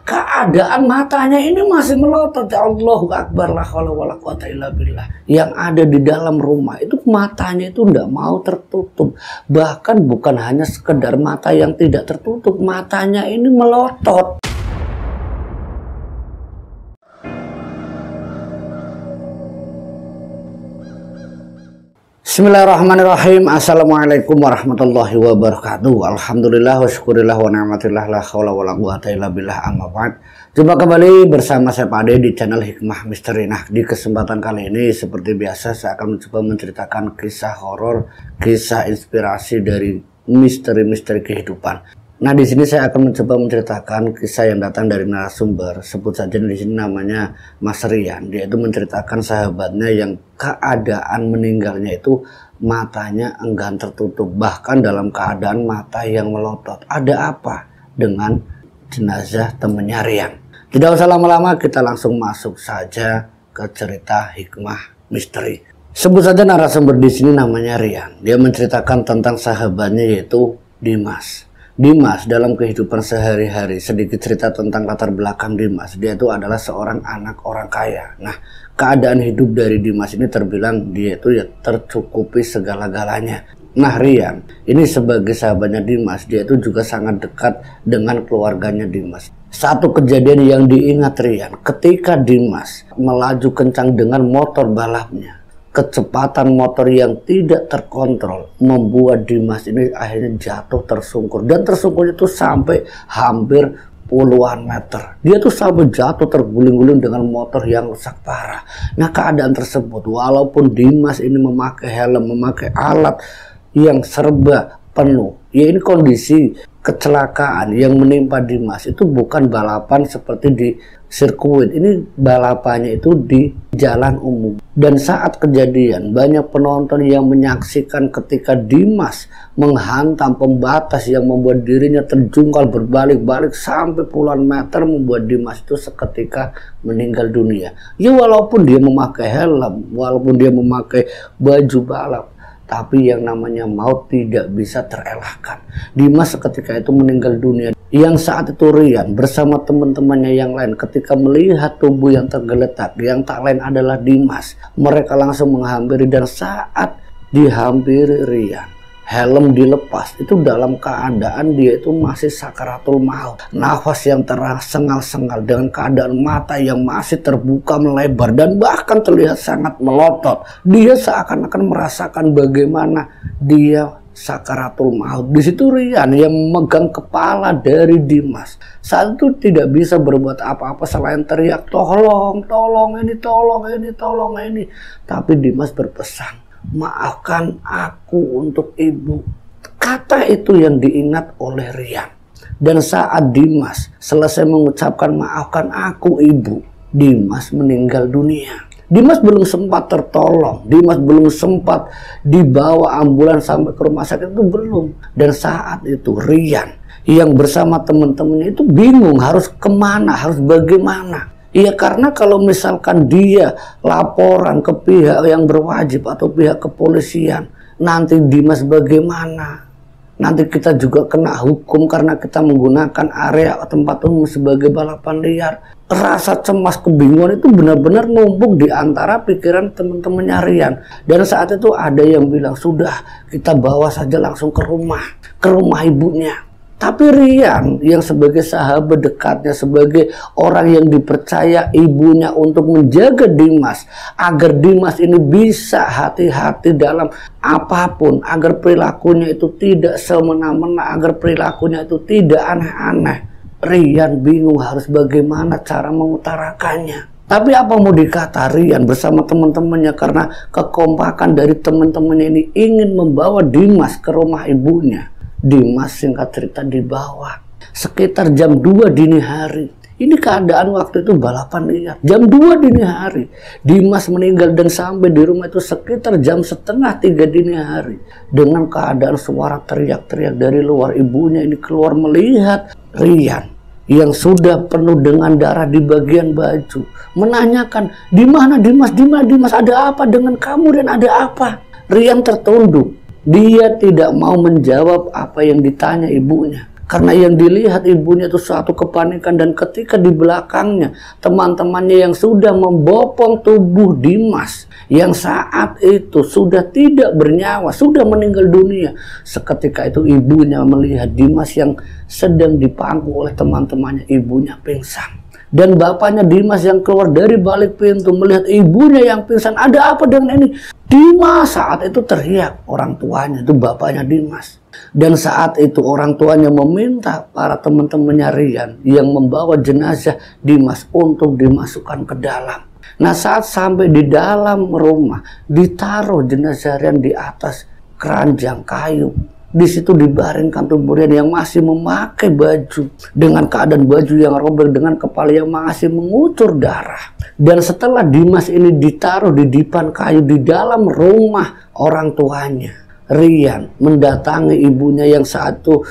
keadaan matanya ini masih melotot. Ya Allahu Akbar, la haula wala quwata illa billah. Yang ada di dalam rumah itu matanya itu tidak mau tertutup. Bahkan bukan hanya sekedar mata yang tidak tertutup, matanya ini melotot. Bismillahirrahmanirrahim. Assalamualaikum warahmatullahi wabarakatuh. Alhamdulillah wa syukurillah wa ni'matillah la haula wala quwata illa billah, amma ba'd. Jumpa kembali bersama saya Pak Ade di channel Hikmah Misteri. Nah, di kesempatan kali ini seperti biasa saya akan mencoba menceritakan kisah horor, kisah inspirasi dari misteri-misteri kehidupan. Nah, di sini saya akan mencoba menceritakan kisah yang datang dari narasumber. Sebut saja di sini namanya Mas Rian. Dia itu menceritakan sahabatnya yang keadaan meninggalnya itu matanya enggan tertutup, bahkan dalam keadaan mata yang melotot. Ada apa dengan jenazah temannya Rian? Tidak usah lama-lama, kita langsung masuk saja ke cerita Hikmah Misteri. Sebut saja narasumber di sini namanya Rian. Dia menceritakan tentang sahabatnya yaitu Dimas. Dimas dalam kehidupan sehari-hari, sedikit cerita tentang latar belakang Dimas. Dia itu adalah seorang anak orang kaya. Nah, keadaan hidup dari Dimas ini terbilang dia itu ya tercukupi segala-galanya. Nah, Rian ini sebagai sahabatnya Dimas, dia itu juga sangat dekat dengan keluarganya Dimas. Satu kejadian yang diingat Rian, ketika Dimas melaju kencang dengan motor balapnya, kecepatan motor yang tidak terkontrol membuat Dimas ini akhirnya jatuh tersungkur, dan tersungkur itu sampai hampir puluhan meter. Dia tuh sampai jatuh terguling-guling dengan motor yang rusak parah. Nah, keadaan tersebut walaupun Dimas ini memakai helm, memakai alat yang serba penuh, ya ini kondisi kecelakaan yang menimpa Dimas itu bukan balapan seperti di sirkuit, ini balapannya itu di jalan umum. Dan saat kejadian banyak penonton yang menyaksikan ketika Dimas menghantam pembatas yang membuat dirinya terjungkal berbalik-balik sampai puluhan meter, membuat Dimas itu seketika meninggal dunia. Ya walaupun dia memakai helm, walaupun dia memakai baju balap, tapi yang namanya maut tidak bisa terelakkan. Dimas seketika itu meninggal dunia. Yang saat itu Rian bersama teman-temannya yang lain ketika melihat tubuh yang tergeletak, yang tak lain adalah Dimas, mereka langsung menghampiri, dan saat dihampiri Rian, helm dilepas, itu dalam keadaan dia itu masih sakaratul maut, nafas yang tersengal-sengal dengan keadaan mata yang masih terbuka melebar dan bahkan terlihat sangat melotot. Dia seakan-akan merasakan bagaimana dia sakaratul maut. Di situ Rian yang memegang kepala dari Dimas saat itu tidak bisa berbuat apa-apa selain teriak, tolong, tolong ini, tolong ini, tolong ini. Tapi Dimas berpesan, maafkan aku untuk ibu. Kata itu yang diingat oleh Rian. Dan saat Dimas selesai mengucapkan maafkan aku ibu, Dimas meninggal dunia. Dimas belum sempat tertolong, Dimas belum sempat dibawa ambulans sampai ke rumah sakit, itu belum. Dan saat itu Rian yang bersama teman-temannya itu bingung harus kemana, harus bagaimana. Iya, karena kalau misalkan dia laporan ke pihak yang berwajib atau pihak kepolisian, nanti Dimas bagaimana? Nanti kita juga kena hukum karena kita menggunakan area tempat umum sebagai balapan liar. Rasa cemas, kebingungan itu benar-benar numpuk di antara pikiran teman-temannya Rian. Dan saat itu ada yang bilang, sudah kita bawa saja langsung ke rumah ibunya. Tapi Rian yang sebagai sahabat dekatnya, sebagai orang yang dipercaya ibunya untuk menjaga Dimas, agar Dimas ini bisa hati-hati dalam apapun, agar perilakunya itu tidak semena-mena, agar perilakunya itu tidak aneh-aneh. Rian bingung harus bagaimana cara mengutarakannya. Tapi apa mau dikata, Rian bersama teman-temannya karena kekompakan dari teman-temannya ini ingin membawa Dimas ke rumah ibunya. Dimas singkat cerita dibawa sekitar jam 2 dini hari. Ini keadaan waktu itu balapan liar. Jam 2 dini hari Dimas meninggal, dan sampai di rumah itu sekitar jam 2:30 dini hari. Dengan keadaan suara teriak-teriak dari luar, ibunya ini keluar melihat Rian yang sudah penuh dengan darah di bagian baju, menanyakan, di mana Dimas, di mana Dimas, ada apa dengan kamu dan ada apa? Rian tertunduk. Dia tidak mau menjawab apa yang ditanya ibunya. Karena yang dilihat ibunya itu suatu kepanikan, dan ketika di belakangnya teman-temannya yang sudah membopong tubuh Dimas yang saat itu sudah tidak bernyawa, sudah meninggal dunia. Seketika itu ibunya melihat Dimas yang sedang dipangku oleh teman-temannya, ibunya pingsan. Dan bapaknya Dimas yang keluar dari balik pintu melihat ibunya yang pingsan. Ada apa dengan ini? Dimas saat itu teriak, orang tuanya itu bapaknya Dimas. Dan saat itu orang tuanya meminta para teman-temannya Rian yang membawa jenazah Dimas untuk dimasukkan ke dalam. Nah, saat sampai di dalam rumah, ditaruh jenazah Rian di atas keranjang kayu. Di situ dibaringkan tubuh Rian yang masih memakai baju, dengan keadaan baju yang robek, dengan kepala yang masih mengucur darah. Dan setelah Dimas ini ditaruh di dipan kayu di dalam rumah orang tuanya, Rian mendatangi ibunya yang saat itu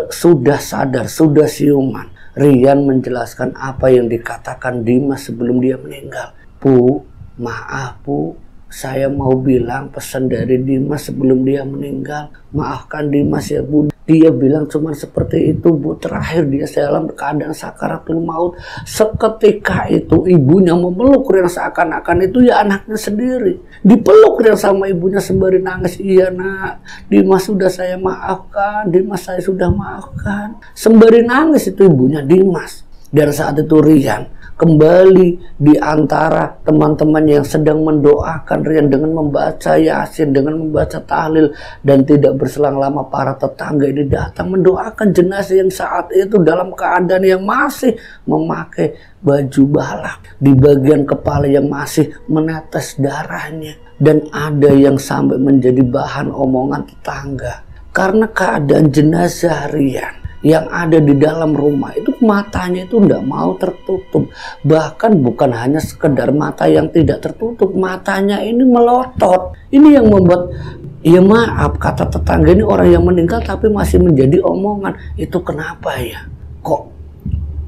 sudah sadar, sudah siuman. Rian menjelaskan apa yang dikatakan Dimas sebelum dia meninggal. Bu, maaf bu, saya mau bilang pesan dari Dimas sebelum dia meninggal. Maafkan Dimas ya bu. Dia bilang cuma seperti itu bu. Terakhir dia dalam keadaan sakaratul maut. Seketika itu ibunya memeluk Rian seakan-akan itu ya anaknya sendiri. Dipeluk Rian sama ibunya sembari nangis. Iya nak, Dimas sudah saya maafkan. Dimas saya sudah maafkan. Sembari nangis itu ibunya Dimas. Dan saat itu Rian kembali di antara teman-teman yang sedang mendoakan Rian dengan membaca Yasin, dengan membaca tahlil. Dan tidak berselang lama para tetangga ini datang mendoakan jenazah yang saat itu dalam keadaan yang masih memakai baju balak, di bagian kepala yang masih menetes darahnya. Dan ada yang sampai menjadi bahan omongan tetangga karena keadaan jenazah Rian yang ada di dalam rumah itu, matanya itu tidak mau tertutup. Bahkan bukan hanya sekedar mata yang tidak tertutup, matanya ini melotot. Ini yang membuat, ya maaf kata tetangga, ini orang yang meninggal tapi masih menjadi omongan. Itu kenapa ya? Kok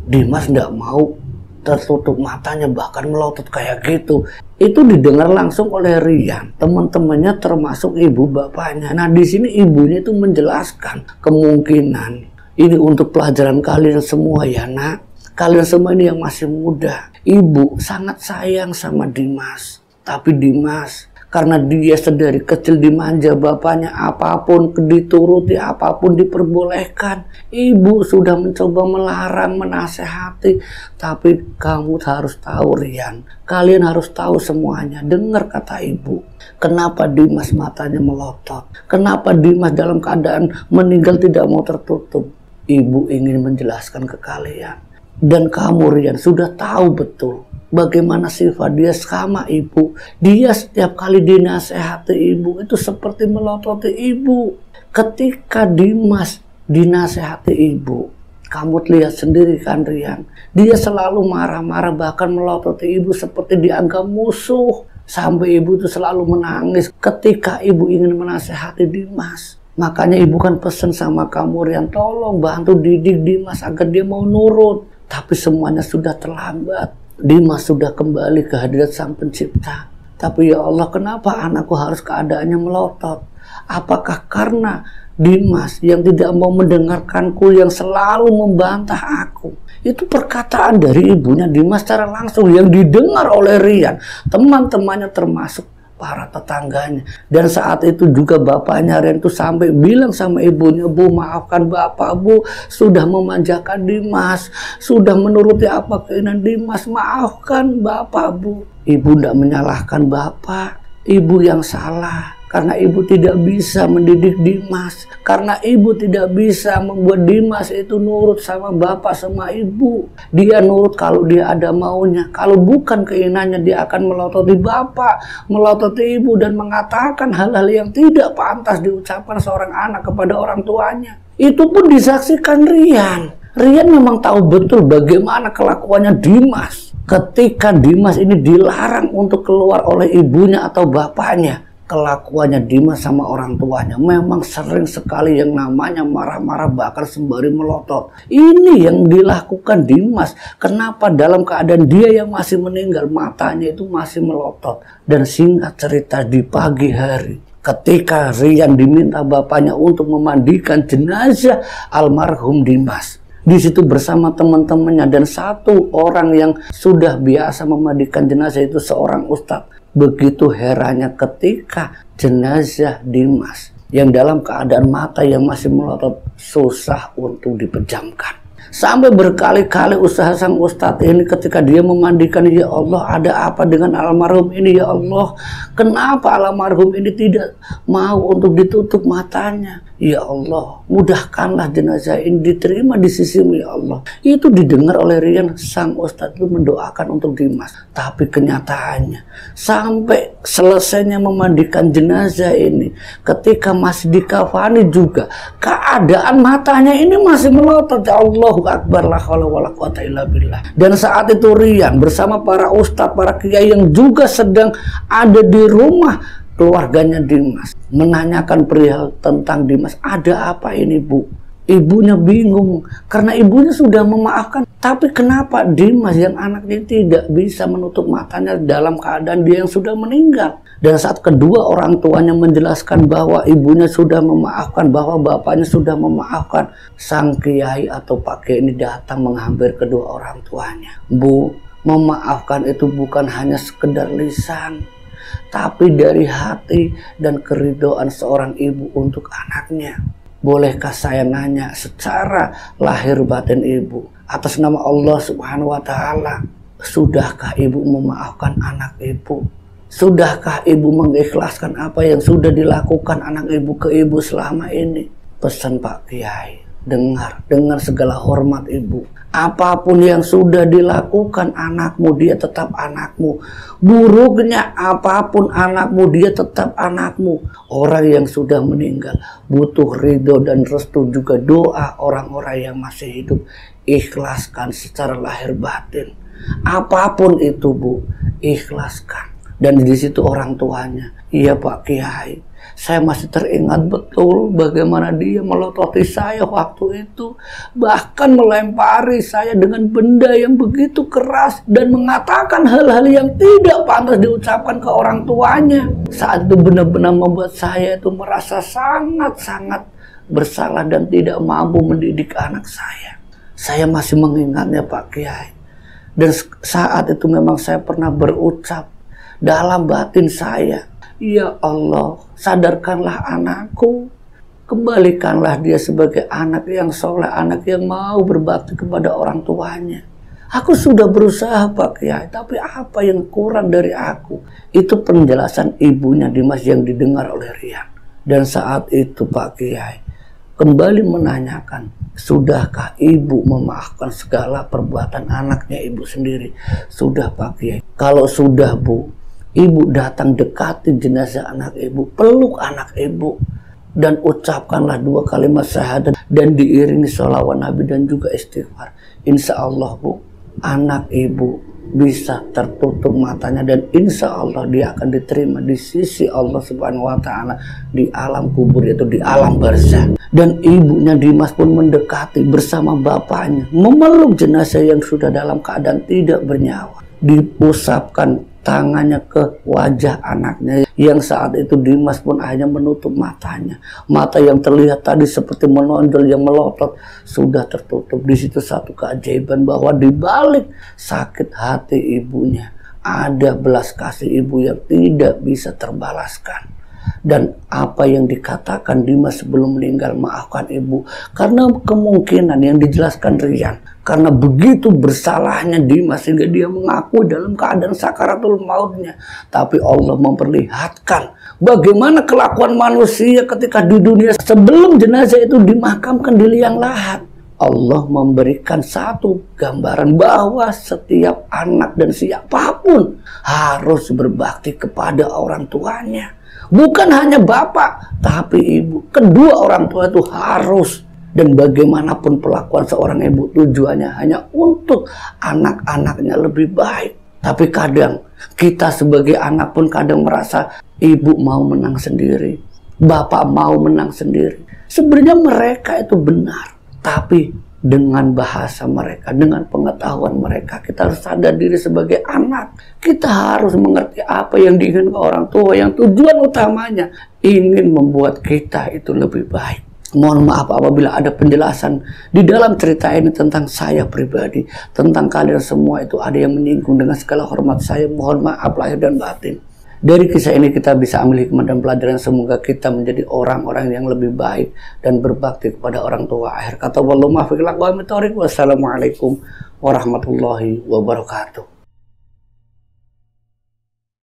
Dimas tidak mau tertutup matanya, bahkan melotot kayak gitu? Itu didengar langsung oleh Rian, teman-temannya termasuk ibu bapaknya. Nah, di sini ibunya itu menjelaskan kemungkinan ini untuk pelajaran kalian semua ya nak. Kalian semua ini yang masih muda. Ibu sangat sayang sama Dimas. Tapi Dimas, karena dia sedari kecil dimanja bapaknya, apapun dituruti, apapun diperbolehkan. Ibu sudah mencoba melarang, menasehati. Tapi kamu harus tahu Rian, kalian harus tahu semuanya. Dengar kata ibu. Kenapa Dimas matanya melotot? Kenapa Dimas dalam keadaan meninggal tidak mau tertutup? Ibu ingin menjelaskan ke kalian. Dan kamu Rian sudah tahu betul bagaimana sifat dia sama ibu. Dia setiap kali dinasehati ibu itu seperti melototi ibu. Ketika Dimas dinasehati ibu, kamu lihat sendiri kan Rian, dia selalu marah-marah, bahkan melototi ibu seperti dianggap musuh. Sampai ibu itu selalu menangis ketika ibu ingin menasehati Dimas. Makanya ibu kan pesen sama kamu Rian, tolong bantu didik Dimas agar dia mau nurut. Tapi semuanya sudah terlambat. Dimas sudah kembali ke hadirat Sang Pencipta. Tapi ya Allah, kenapa anakku harus keadaannya melotot? Apakah karena Dimas yang tidak mau mendengarkanku, yang selalu membantah aku? Itu perkataan dari ibunya Dimas secara langsung yang didengar oleh Rian, teman-temannya termasuk para tetangganya. Dan saat itu juga bapaknya Rian itu sampai bilang sama ibunya, bu maafkan bapak, bu sudah memanjakan Dimas, sudah menuruti apa keinginan Dimas, maafkan bapak bu. Ibu tidak menyalahkan bapak, ibu yang salah. Karena ibu tidak bisa mendidik Dimas. Karena ibu tidak bisa membuat Dimas itu nurut sama bapak sama ibu. Dia nurut kalau dia ada maunya. Kalau bukan keinginannya, dia akan melototi bapak, melototi ibu, dan mengatakan hal-hal yang tidak pantas diucapkan seorang anak kepada orang tuanya. Itu pun disaksikan Rian. Rian memang tahu betul bagaimana kelakuannya Dimas. Ketika Dimas ini dilarang untuk keluar oleh ibunya atau bapaknya, kelakuannya Dimas sama orang tuanya memang sering sekali yang namanya marah-marah, bahkan sembari melotot. Ini yang dilakukan Dimas. Kenapa dalam keadaan dia yang masih meninggal, matanya itu masih melotot. Dan singkat cerita, di pagi hari ketika Rian diminta bapaknya untuk memandikan jenazah almarhum Dimas. Di situ bersama teman-temannya dan satu orang yang sudah biasa memandikan jenazah itu seorang ustadz. Begitu herannya ketika jenazah Dimas yang dalam keadaan mata yang masih melotot susah untuk dipejamkan. Sampai berkali-kali usaha sang ustadz ini ketika dia memandikan, ya Allah, ada apa dengan almarhum ini ya Allah? Kenapa almarhum ini tidak mau untuk ditutup matanya? Ya Allah, mudahkanlah jenazah ini diterima di sisimu ya Allah. Itu didengar oleh Rian, sang ustadz itu mendoakan untuk Dimas. Tapi kenyataannya sampai selesainya memandikan jenazah ini, ketika masih dikafani juga, keadaan matanya ini masih melotot. Ya Allahu Akbar, la haula wala quwata illa billah. Dan saat itu Rian bersama para ustadz, para kiai yang juga sedang ada di rumah keluarganya Dimas menanyakan perihal tentang Dimas. Ada apa ini, Bu? Ibunya bingung karena ibunya sudah memaafkan, tapi kenapa Dimas yang anaknya tidak bisa menutup matanya dalam keadaan dia yang sudah meninggal? Dan saat kedua orang tuanya menjelaskan bahwa ibunya sudah memaafkan, bahwa bapaknya sudah memaafkan, sang kiai atau pak kiai ini datang menghampiri kedua orang tuanya. Bu, memaafkan itu bukan hanya sekedar lisan, tapi dari hati dan keridhaan seorang ibu untuk anaknya. Bolehkah saya nanya secara lahir batin ibu, atas nama Allah Subhanahu wa Ta'ala, sudahkah ibu memaafkan anak ibu? Sudahkah ibu mengikhlaskan apa yang sudah dilakukan anak ibu ke ibu selama ini? Pesan Pak Kiai, dengar segala hormat ibu. Apapun yang sudah dilakukan anakmu, dia tetap anakmu. Buruknya apapun anakmu, dia tetap anakmu. Orang yang sudah meninggal butuh ridho dan restu, juga doa orang-orang yang masih hidup. Ikhlaskan secara lahir batin. Apapun itu, Bu, ikhlaskan. Dan di situ orang tuanya, iya Pak Kiai, saya masih teringat betul bagaimana dia melototi saya waktu itu. Bahkan melempari saya dengan benda yang begitu keras dan mengatakan hal-hal yang tidak pantas diucapkan ke orang tuanya. Saat itu benar-benar membuat saya itu merasa sangat-sangat bersalah dan tidak mampu mendidik anak saya. Saya masih mengingatnya Pak Kiai. Dan saat itu memang saya pernah berucap dalam batin saya, ya Allah, sadarkanlah anakku, kembalikanlah dia sebagai anak yang soleh, anak yang mau berbakti kepada orang tuanya. Aku sudah berusaha Pak Kiai, tapi apa yang kurang dari aku? Itu penjelasan ibunya Dimas yang didengar oleh Rian. Dan saat itu Pak Kiai kembali menanyakan, sudahkah ibu memaafkan segala perbuatan anaknya ibu sendiri? Sudah Pak Kiai. Kalau sudah Bu, ibu datang dekati jenazah anak ibu, peluk anak ibu, dan ucapkanlah 2 kalimat syahadat dan diiringi sholawat Nabi dan juga istighfar. Insya Allah Bu, anak ibu bisa tertutup matanya dan insya Allah dia akan diterima di sisi Allah Subhanahu wa Ta'ala di alam kubur, yaitu di alam barzah. Dan ibunya Dimas pun mendekati bersama bapaknya, memeluk jenazah yang sudah dalam keadaan tidak bernyawa. Diusapkan tangannya ke wajah anaknya yang saat itu Dimas pun hanya menutup matanya. Mata yang terlihat tadi seperti menonjol yang melotot sudah tertutup. Di situ satu keajaiban bahwa di balik sakit hati ibunya ada belas kasih ibu yang tidak bisa terbalaskan. Dan apa yang dikatakan Dimas sebelum meninggal, maafkan ibu, karena kemungkinan yang dijelaskan Rian, karena begitu bersalahnya Dimas sehingga dia mengaku dalam keadaan sakaratul mautnya. Tapi Allah memperlihatkan bagaimana kelakuan manusia ketika di dunia sebelum jenazah itu dimakamkan di liang lahat. Allah memberikan satu gambaran bahwa setiap anak dan siapapun harus berbakti kepada orang tuanya. Bukan hanya bapak, tapi ibu. Kedua orang tua itu harus. Dan bagaimanapun perlakuan seorang ibu, tujuannya hanya untuk anak-anaknya lebih baik. Tapi kadang kita sebagai anak pun kadang merasa ibu mau menang sendiri, bapak mau menang sendiri. Sebenarnya mereka itu benar, tapi dengan bahasa mereka, dengan pengetahuan mereka. Kita harus sadar diri sebagai anak. Kita harus mengerti apa yang diinginkan orang tua, yang tujuan utamanya ingin membuat kita itu lebih baik. Mohon maaf apabila ada penjelasan di dalam cerita ini tentang saya pribadi, tentang kalian semua itu ada yang menyinggung. Dengan segala hormat saya mohon maaf lahir dan batin. Dari kisah ini kita bisa ambil hikmah dan pelajaran, semoga kita menjadi orang-orang yang lebih baik dan berbakti kepada orang tua. Akhir kata, wassalamualaikum warahmatullahi wabarakatuh.